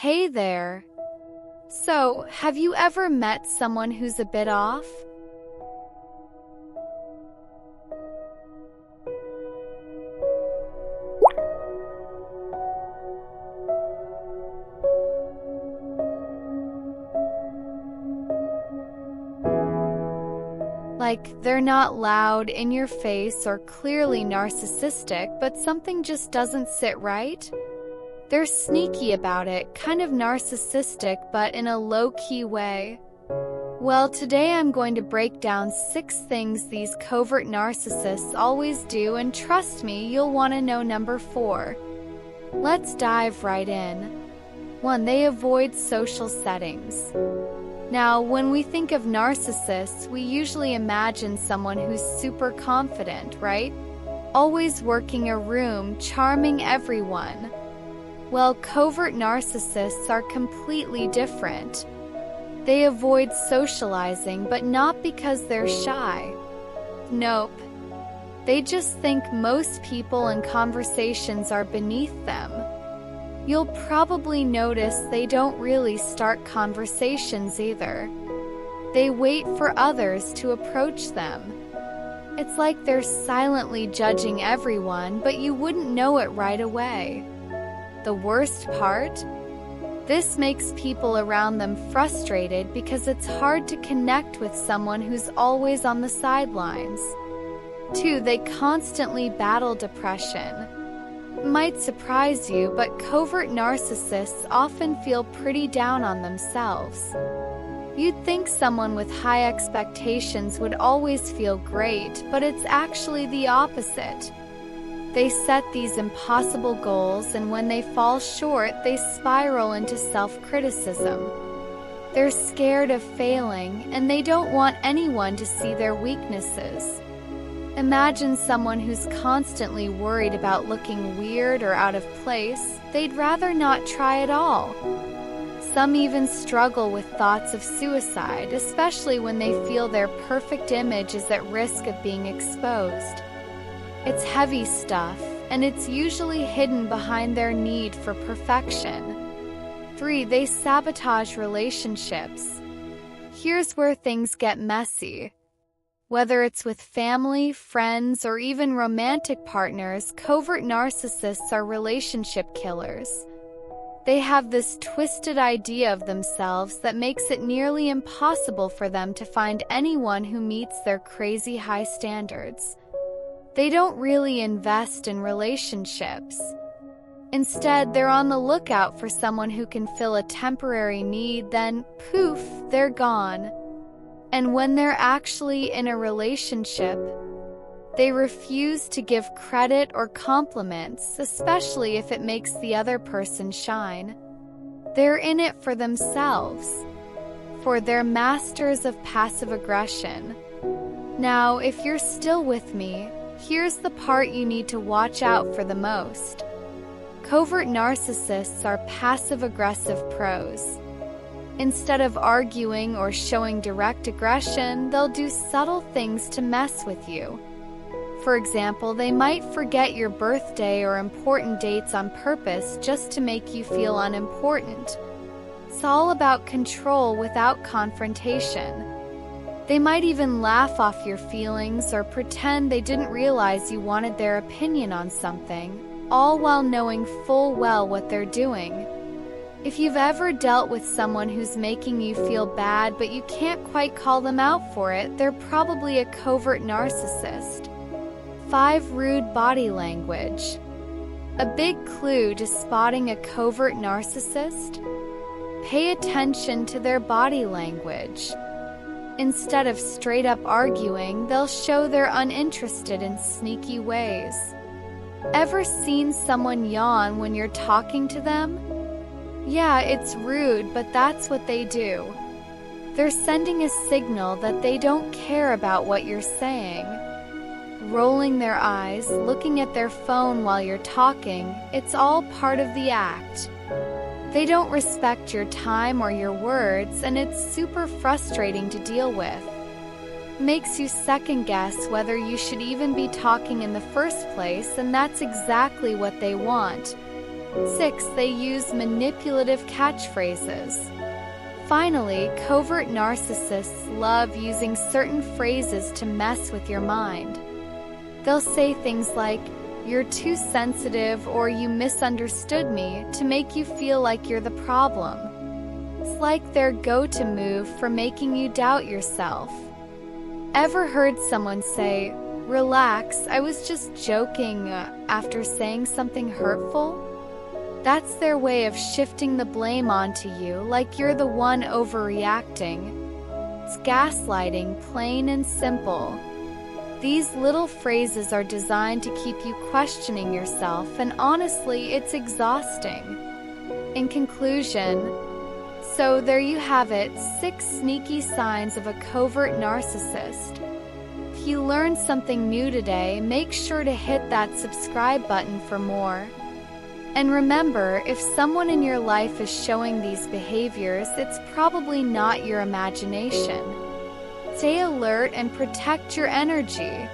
Hey there. So, have you ever met someone who's a bit off? Like, they're not loud, in your face, or clearly narcissistic, but something just doesn't sit right? They're sneaky about it, kind of narcissistic, but in a low-key way. Well, today I'm going to break down 6 things these covert narcissists always do, and trust me, you'll want to know number 4. Let's dive right in. 1. They avoid social settings. Now, when we think of narcissists, we usually imagine someone who's super confident, right? Always working a room, charming everyone. Well, covert narcissists are completely different. They avoid socializing, but not because they're shy. Nope. They just think most people and conversations are beneath them. You'll probably notice they don't really start conversations either. They wait for others to approach them. It's like they're silently judging everyone, but you wouldn't know it right away. The worst part? This makes people around them frustrated because it's hard to connect with someone who's always on the sidelines. 2. They constantly battle depression. It might surprise you, but covert narcissists often feel pretty down on themselves. You'd think someone with high expectations would always feel great, but it's actually the opposite. They set these impossible goals, and when they fall short, they spiral into self-criticism. They're scared of failing, and they don't want anyone to see their weaknesses. Imagine someone who's constantly worried about looking weird or out of place. They'd rather not try at all. Some even struggle with thoughts of suicide, especially when they feel their perfect image is at risk of being exposed. It's heavy stuff, and it's usually hidden behind their need for perfection. 3. They sabotage relationships. Here's where things get messy. Whether it's with family, friends, or even romantic partners, covert narcissists are relationship killers. They have this twisted idea of themselves that makes it nearly impossible for them to find anyone who meets their crazy high standards. They don't really invest in relationships. Instead, they're on the lookout for someone who can fill a temporary need, then poof, they're gone. And when they're actually in a relationship, they refuse to give credit or compliments, especially if it makes the other person shine. They're in it for themselves, for they're masters of passive aggression. Now, if you're still with me, here's the part you need to watch out for the most. Covert narcissists are passive-aggressive pros. Instead of arguing or showing direct aggression, they'll do subtle things to mess with you. For example, they might forget your birthday or important dates on purpose just to make you feel unimportant. It's all about control without confrontation. They might even laugh off your feelings or pretend they didn't realize you wanted their opinion on something, all while knowing full well what they're doing. If you've ever dealt with someone who's making you feel bad but you can't quite call them out for it, they're probably a covert narcissist. 5. Rude body language. A big clue to spotting a covert narcissist? Pay attention to their body language. Instead of straight up arguing, they'll show they're uninterested in sneaky ways. Ever seen someone yawn when you're talking to them? Yeah, it's rude, but that's what they do. They're sending a signal that they don't care about what you're saying. Rolling their eyes, looking at their phone while you're talking, it's all part of the act. They don't respect your time or your words, and it's super frustrating to deal with. Makes you second guess whether you should even be talking in the first place, and that's exactly what they want. 6. They use manipulative catchphrases. Finally, covert narcissists love using certain phrases to mess with your mind. They'll say things like, "You're too sensitive," or "You misunderstood me," to make you feel like you're the problem. It's like their go-to move for making you doubt yourself. Ever heard someone say, "Relax, I was just joking," after saying something hurtful? That's their way of shifting the blame onto you, like you're the one overreacting. It's gaslighting, plain and simple. These little phrases are designed to keep you questioning yourself, and honestly, it's exhausting. In conclusion, so there you have it, 6 sneaky signs of a covert narcissist. If you learned something new today, make sure to hit that subscribe button for more. And remember, if someone in your life is showing these behaviors, it's probably not your imagination. Stay alert and protect your energy.